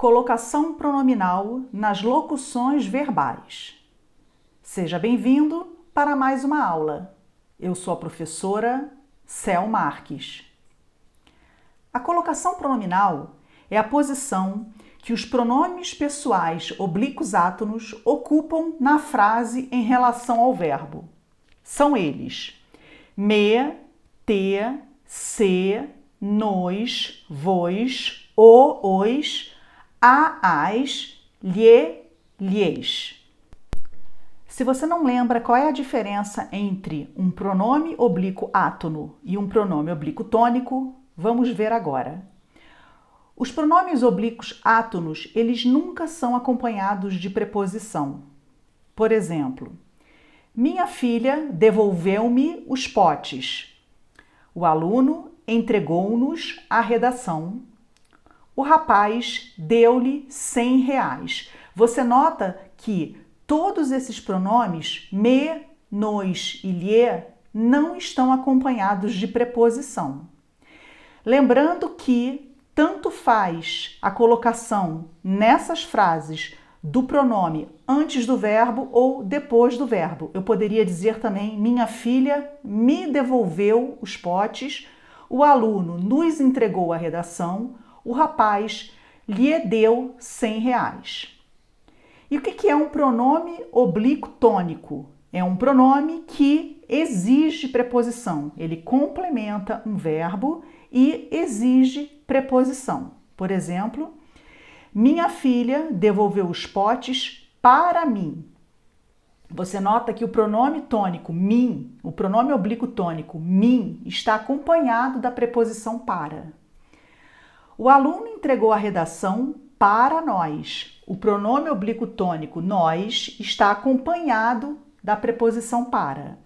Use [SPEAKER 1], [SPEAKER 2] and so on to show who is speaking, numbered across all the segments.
[SPEAKER 1] Colocação pronominal nas locuções verbais. Seja bem-vindo para mais uma aula. Eu sou a professora Cel Marques. A colocação pronominal é a posição que os pronomes pessoais oblíquos átonos ocupam na frase em relação ao verbo. São eles: me, te, se, nos, vos, os, as, lhe, lhes. Se você não lembra qual é a diferença entre um pronome oblíquo átono e um pronome oblíquo tônico, vamos ver agora. Os pronomes oblíquos átonos, eles nunca são acompanhados de preposição. Por exemplo, minha filha devolveu-me os potes. O aluno entregou-nos a redação. O rapaz deu-lhe R$100. Você nota que todos esses pronomes, me, nos e lhe, não estão acompanhados de preposição. Lembrando que tanto faz a colocação nessas frases do pronome antes do verbo ou depois do verbo. Eu poderia dizer também: minha filha me devolveu os potes, o aluno nos entregou a redação, o rapaz lhe deu R$100. E o que é um pronome oblíquo tônico? É um pronome que exige preposição. Ele complementa um verbo e exige preposição. Por exemplo, minha filha devolveu os potes para mim. Você nota que o pronome tônico mim, o pronome oblíquo tônico mim, está acompanhado da preposição para. O aluno entregou a redação para nós. O pronome oblíquo tônico nós está acompanhado da preposição para.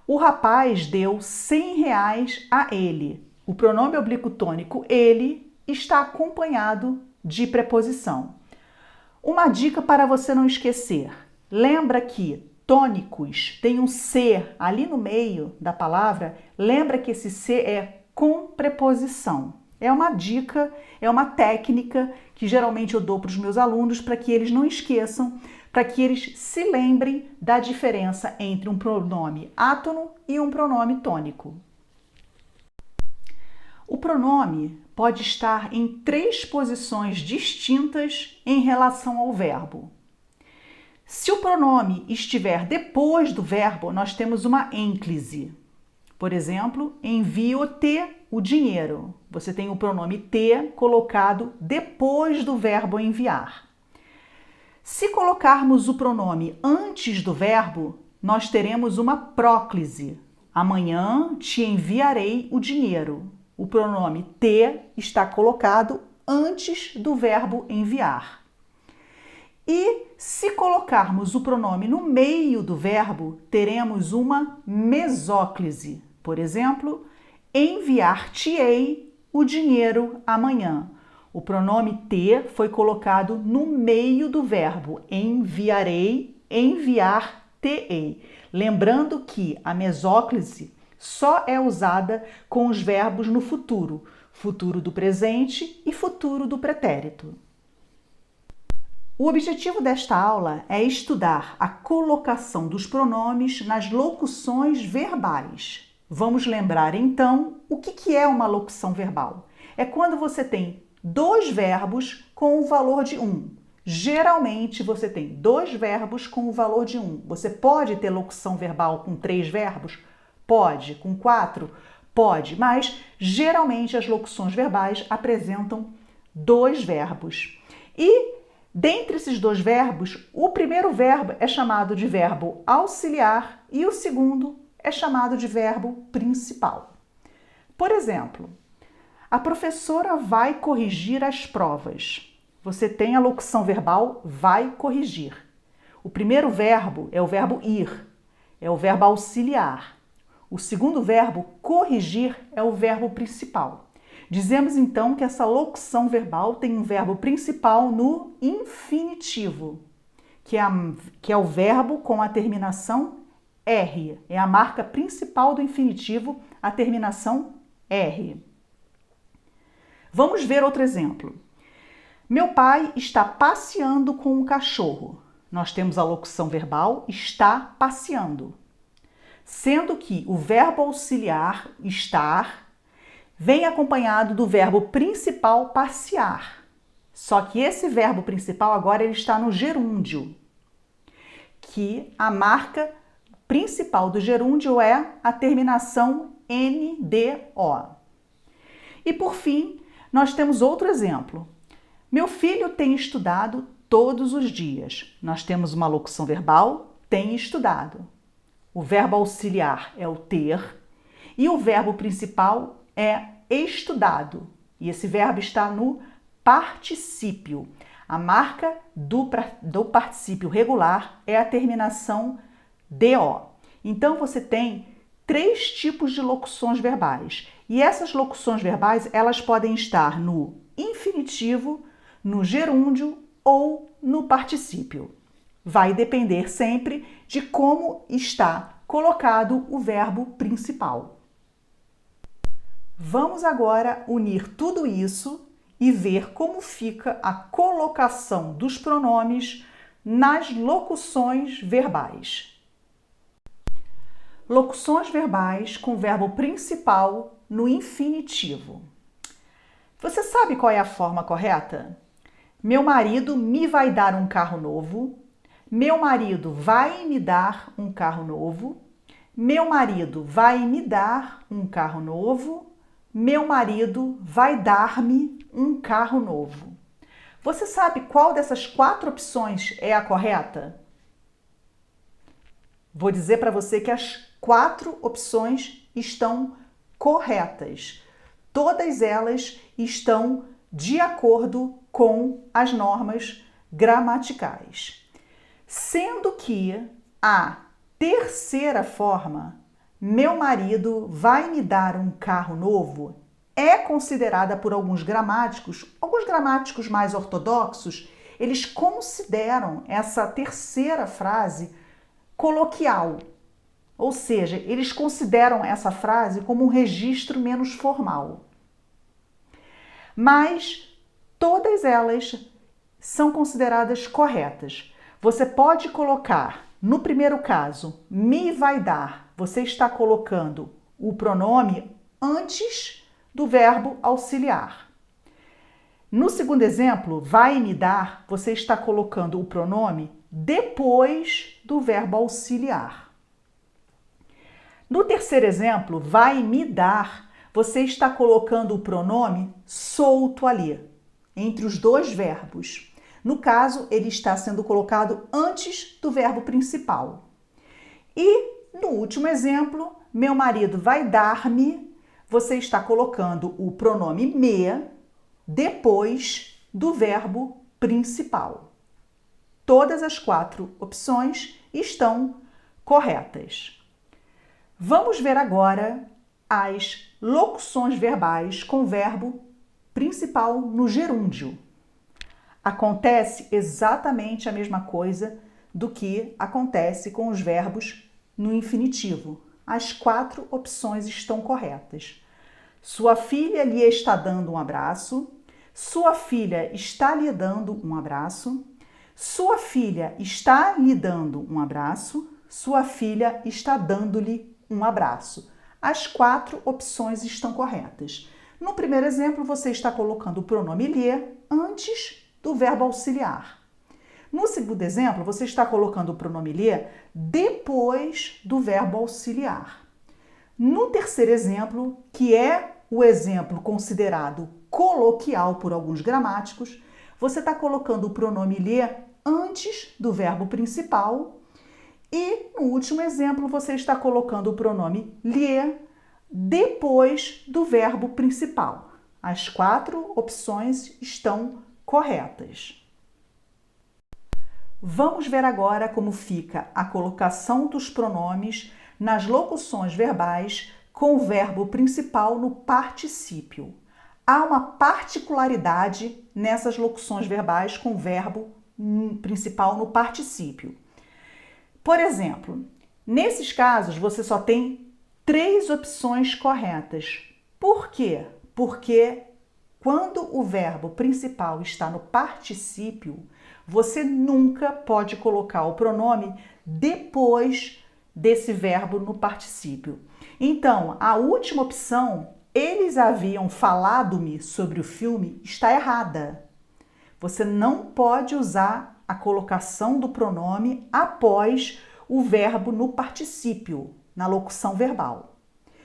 [SPEAKER 1] O rapaz deu R$100 a ele. O pronome oblíquo tônico ele está acompanhado de preposição. Uma dica para você não esquecer. Lembra que tônicos tem um C ali no meio da palavra. Lembra que esse C é com preposição. É uma dica, é uma técnica que geralmente eu dou para os meus alunos para que eles não esqueçam, para que eles se lembrem da diferença entre um pronome átono e um pronome tônico. O pronome pode estar em 3 posições distintas em relação ao verbo. Se o pronome estiver depois do verbo, nós temos uma ênclise. Por exemplo, envio-te o dinheiro. Você tem o pronome te colocado depois do verbo enviar. Se colocarmos o pronome antes do verbo, nós teremos uma próclise. Amanhã te enviarei o dinheiro. O pronome te está colocado antes do verbo enviar. E se colocarmos o pronome no meio do verbo, teremos uma mesóclise. Por exemplo, enviar-te-ei o dinheiro amanhã. O pronome te foi colocado no meio do verbo enviarei, enviar-te-ei. Lembrando que a mesóclise só é usada com os verbos no futuro, futuro do presente e futuro do pretérito. O objetivo desta aula é estudar a colocação dos pronomes nas locuções verbais. Vamos lembrar então o que é uma locução verbal. É quando você tem 2 verbos com o valor de 1. Geralmente você tem 2 verbos com o valor de 1. Você pode ter locução verbal com 3 verbos? Pode. Com 4? Pode. Mas geralmente as locuções verbais apresentam 2 verbos. E dentre esses 2 verbos, o primeiro verbo é chamado de verbo auxiliar e o segundo é chamado de verbo principal. Por exemplo, a professora vai corrigir as provas. Você tem a locução verbal vai corrigir. O primeiro verbo é o verbo ir, é o verbo auxiliar. O segundo verbo, corrigir, é o verbo principal. Dizemos então que essa locução verbal tem um verbo principal no infinitivo, que é o verbo com a terminação R. É a marca principal do infinitivo, a terminação R. Vamos ver outro exemplo. Meu pai está passeando com o cachorro. Nós temos a locução verbal está passeando, sendo que o verbo auxiliar estar vem acompanhado do verbo principal passear. Só que esse verbo principal agora ele está no gerúndio, que a marca principal do gerúndio é a terminação NDO. E por fim, nós temos outro exemplo. Meu filho tem estudado todos os dias. Nós temos uma locução verbal, tem estudado. O verbo auxiliar é o ter e o verbo principal é estudado. E esse verbo está no particípio. A marca do particípio regular é a terminação DO. Então você tem 3 tipos de locuções verbais. E essas locuções verbais, elas podem estar no infinitivo, no gerúndio ou no particípio. Vai depender sempre de como está colocado o verbo principal. Vamos agora unir tudo isso e ver como fica a colocação dos pronomes nas locuções verbais. Locuções verbais com verbo principal no infinitivo. Você sabe qual é a forma correta? Meu marido me vai dar um carro novo. Meu marido vai me dar um carro novo. Meu marido vai me dar um carro novo. Meu marido vai dar-me um carro novo. Você sabe qual dessas 4 opções é a correta? Vou dizer para você que as 4 opções estão corretas. Todas elas estão de acordo com as normas gramaticais. Sendo que a terceira forma, meu marido vai me dar um carro novo, é considerada por alguns gramáticos mais ortodoxos, eles consideram essa terceira frase coloquial. Ou seja, eles consideram essa frase como um registro menos formal. Mas todas elas são consideradas corretas. Você pode colocar, no primeiro caso, me vai dar, você está colocando o pronome antes do verbo auxiliar. No segundo exemplo, vai me dar, você está colocando o pronome depois do verbo auxiliar. No terceiro exemplo, vai me dar, você está colocando o pronome solto ali, entre os 2 verbos. No caso, ele está sendo colocado antes do verbo principal. E no último exemplo, meu marido vai dar-me, você está colocando o pronome me depois do verbo principal. Todas as 4 opções estão corretas. Vamos ver agora as locuções verbais com verbo principal no gerúndio. Acontece exatamente a mesma coisa do que acontece com os verbos no infinitivo. As 4 opções estão corretas. Sua filha lhe está dando um abraço. Sua filha está lhe dando um abraço. Sua filha está lhe dando um abraço. Sua filha está dando-lhe um abraço. As 4 opções estão corretas. No primeiro exemplo, você está colocando o pronome lhe antes do verbo auxiliar. No segundo exemplo, você está colocando o pronome lhe depois do verbo auxiliar. No terceiro exemplo, que é o exemplo considerado coloquial por alguns gramáticos, você está colocando o pronome lhe antes do verbo principal. E no último exemplo, você está colocando o pronome lhe depois do verbo principal. As 4 opções estão corretas. Vamos ver agora como fica a colocação dos pronomes nas locuções verbais com o verbo principal no particípio. Há uma particularidade nessas locuções verbais com o verbo principal no particípio. Por exemplo, nesses casos você só tem 3 opções corretas. Por quê? Porque quando o verbo principal está no particípio, você nunca pode colocar o pronome depois desse verbo no particípio. Então, a última opção, eles haviam falado-me sobre o filme, está errada. Você não pode usar a colocação do pronome após o verbo no particípio, na locução verbal.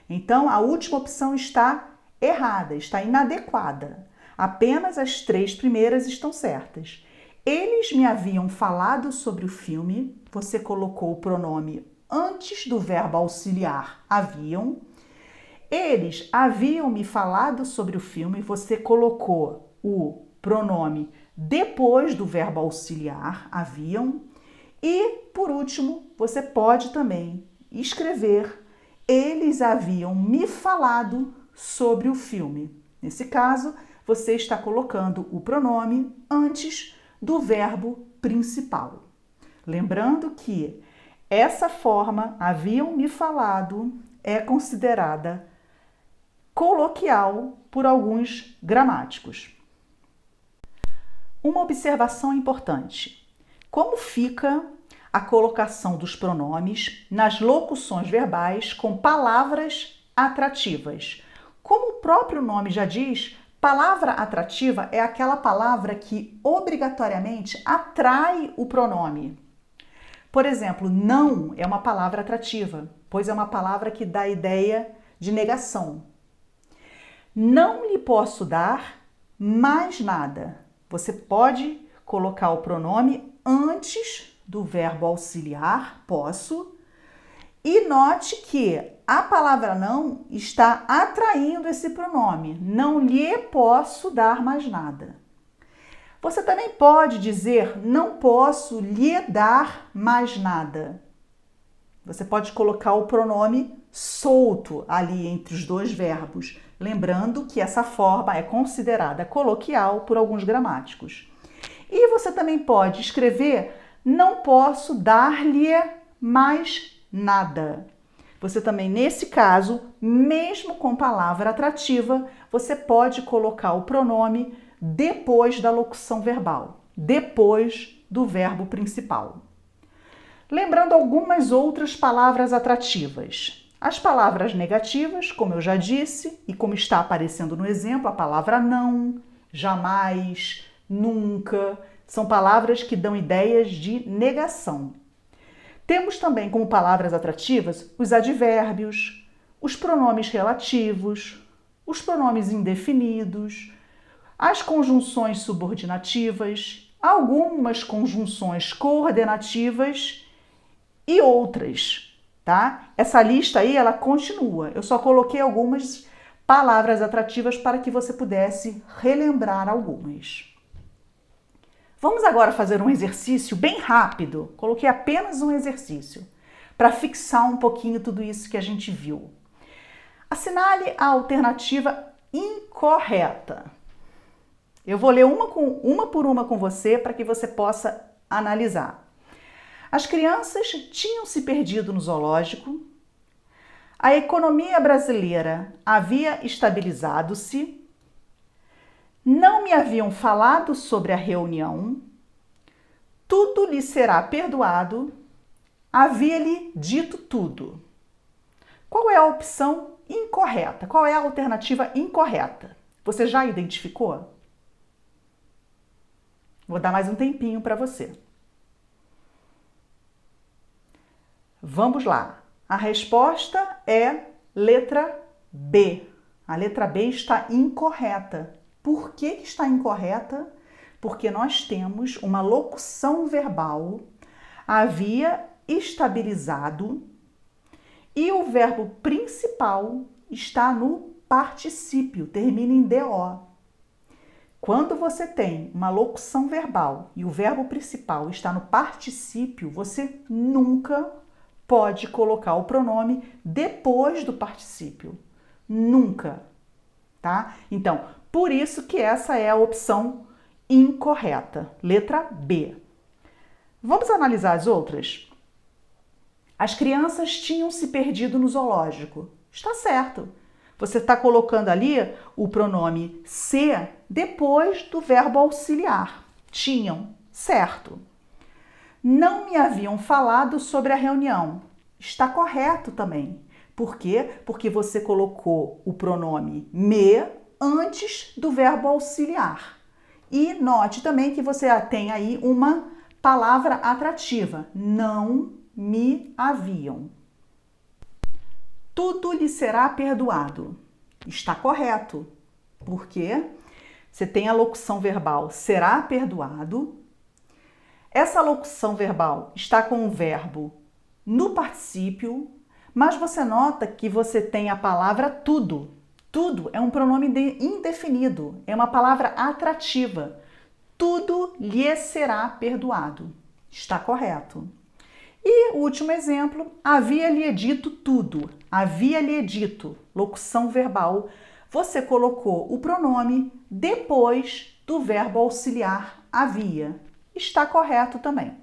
[SPEAKER 1] Então, a última opção está errada, está inadequada. Apenas as 3 primeiras estão certas. Eles me haviam falado sobre o filme, você colocou o pronome antes do verbo auxiliar haviam. Eles haviam me falado sobre o filme, você colocou o pronome depois do verbo auxiliar haviam. E, por último, você pode também escrever eles haviam me falado sobre o filme. Nesse caso, você está colocando o pronome antes do verbo principal. Lembrando que essa forma, haviam me falado, é considerada coloquial por alguns gramáticos. Uma observação importante. Como fica a colocação dos pronomes nas locuções verbais com palavras atrativas? Como o próprio nome já diz, palavra atrativa é aquela palavra que obrigatoriamente atrai o pronome. Por exemplo, não é uma palavra atrativa, pois é uma palavra que dá a ideia de negação. Não lhe posso dar mais nada. Você pode colocar o pronome antes do verbo auxiliar, posso, e note que a palavra não está atraindo esse pronome. Não lhe posso dar mais nada. Você também pode dizer não posso lhe dar mais nada. Você pode colocar o pronome solto ali entre os 2 verbos, lembrando que essa forma é considerada coloquial por alguns gramáticos. E você também pode escrever não posso dar-lhe mais nada. Você também, nesse caso, mesmo com palavra atrativa, você pode colocar o pronome depois da locução verbal, depois do verbo principal. Lembrando algumas outras palavras atrativas. As palavras negativas, como eu já disse, e como está aparecendo no exemplo, a palavra não, jamais, nunca, são palavras que dão ideias de negação. Temos também como palavras atrativas os advérbios, os pronomes relativos, os pronomes indefinidos, as conjunções subordinativas, algumas conjunções coordenativas e outras, tá? Essa lista aí, ela continua. Eu só coloquei algumas palavras atrativas para que você pudesse relembrar algumas. Vamos agora fazer um exercício bem rápido. Coloquei apenas um exercício para fixar um pouquinho tudo isso que a gente viu. Assinale a alternativa incorreta. Eu vou ler uma por uma com você para que você possa analisar. As crianças tinham se perdido no zoológico. A economia brasileira havia estabilizado-se. Não me haviam falado sobre a reunião. Tudo lhe será perdoado. Havia-lhe dito tudo. Qual é a opção incorreta? Qual é a alternativa incorreta? Você já identificou? Vou dar mais um tempinho para você. Vamos lá. A resposta é letra B. A letra B está incorreta. Por que está incorreta? Porque nós temos uma locução verbal, havia estabilizado, e o verbo principal está no particípio, termina em DO. Quando você tem uma locução verbal e o verbo principal está no particípio, você nunca pode colocar o pronome depois do particípio. Nunca, tá? Então, por isso que essa é a opção incorreta, letra B. Vamos analisar as outras? As crianças tinham se perdido no zoológico. Está certo. Você está colocando ali o pronome se depois do verbo auxiliar. Tinham, certo. Não me haviam falado sobre a reunião. Está correto também. Por quê? Porque você colocou o pronome me antes do verbo auxiliar. E note também que você tem aí uma palavra atrativa. Não me haviam. Tudo lhe será perdoado. Está correto. Por quê? Você tem a locução verbal será perdoado. Essa locução verbal está com o verbo no particípio, mas você nota que você tem a palavra tudo. Tudo é um pronome indefinido, é uma palavra atrativa. Tudo lhe será perdoado. Está correto. E o último exemplo, havia-lhe dito tudo. Havia-lhe dito, locução verbal. Você colocou o pronome depois do verbo auxiliar havia. Está correto também.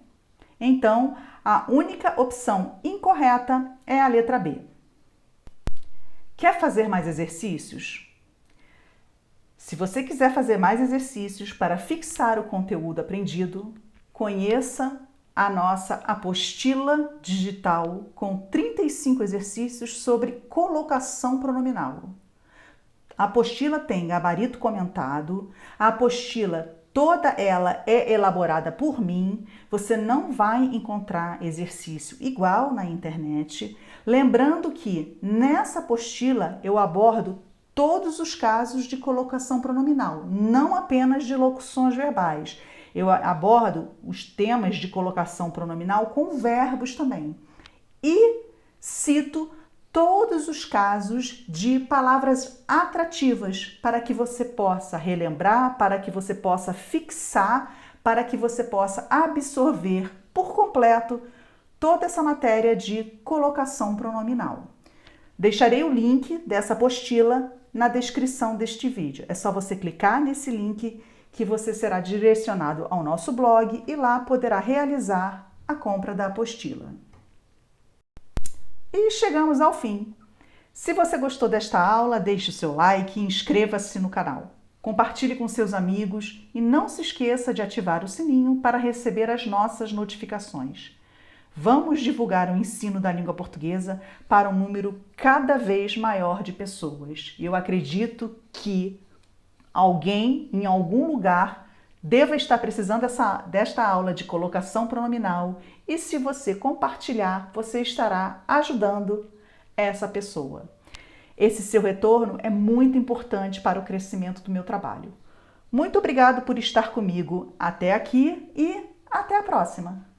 [SPEAKER 1] Então, a única opção incorreta é a letra B. Quer fazer mais exercícios? Se você quiser fazer mais exercícios para fixar o conteúdo aprendido, conheça a nossa apostila digital com 35 exercícios sobre colocação pronominal. A apostila tem gabarito comentado, a apostila toda ela é elaborada por mim, você não vai encontrar exercício igual na internet. Lembrando que nessa apostila eu abordo todos os casos de colocação pronominal, não apenas de locuções verbais. Eu abordo os temas de colocação pronominal com verbos também. E cito todos os casos de palavras atrativas para que você possa relembrar, para que você possa fixar, para que você possa absorver por completo toda essa matéria de colocação pronominal. Deixarei o link dessa apostila na descrição deste vídeo. É só você clicar nesse link que você será direcionado ao nosso blog e lá poderá realizar a compra da apostila. E chegamos ao fim. Se você gostou desta aula, deixe o seu like e inscreva-se no canal. Compartilhe com seus amigos e não se esqueça de ativar o sininho para receber as nossas notificações. Vamos divulgar o ensino da língua portuguesa para um número cada vez maior de pessoas. Eu acredito que alguém, em algum lugar, deva estar precisando desta aula de colocação pronominal e se você compartilhar, você estará ajudando essa pessoa. Esse seu retorno é muito importante para o crescimento do meu trabalho. Muito obrigado por estar comigo até aqui e até a próxima!